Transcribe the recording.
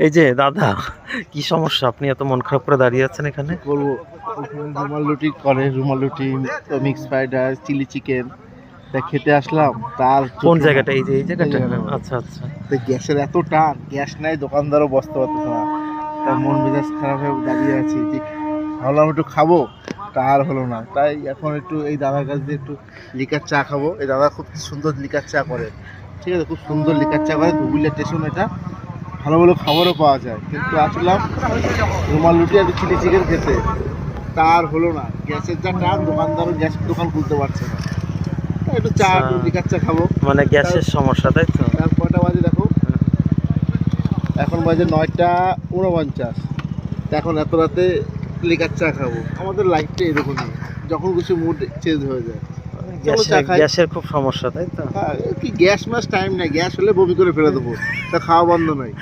এই যে দাদা, কি সমস্যা? আপনি এত মন খারাপ করে দাঁড়িয়ে আছেন এখানে? করবো রুমাল রুটি করে, রুমাল রুটি, mix fried rice, chilli chicken খেতে আসলাম। তার কোন জায়গাটা? এই যে এই জায়গাটা? আচ্ছা আচ্ছা। গ্যাসের এত টান, গ্যাস নাই, দোকানদারও বসতে পারতেছে না। তার মন মেজাজ খারাপ হয়ে দাঁড়িয়ে আছি যে ভাবলাম একটু খাবো, তার হলো না। তাই এখন একটু এই দাদার কাছ দিয়ে একটু লিকার চা খাবো। এই দাদা খুব সুন্দর লিকার চা করে, ঠিক আছে, খুব সুন্দর লিকার চা করে। ধুবুলিয়া স্টেশন এটা, ভালো ভালো খাবারও পাওয়া যায়। কিন্তু আসলাম রুমাল রুটি আর চিলি চিকেন খেতে, তার হলো না। গ্যাসের যা টান, দোকানদারও গ্যাস দোকান খুলতে পারছে না। তাই একটু চা, একটু লিকার চা খাবো। মানে গ্যাসের সমস্যা, তাই তো? তার কয়টা বাজে দেখো, এখন বাজে 9:49। এখন এত রাতে লিকার চা খাবো? আমাদের লাইফটা এরকমই, যখন কিছু মুড চেঞ্জ হয়ে যায়। গ্যাসের খুব সমস্যা, তাই তো? কি গ্যাস মাস টাইম নাই, গ্যাস হলে বমি করে ফেলে দেবো, তা খাওয়া বন্ধ নাই।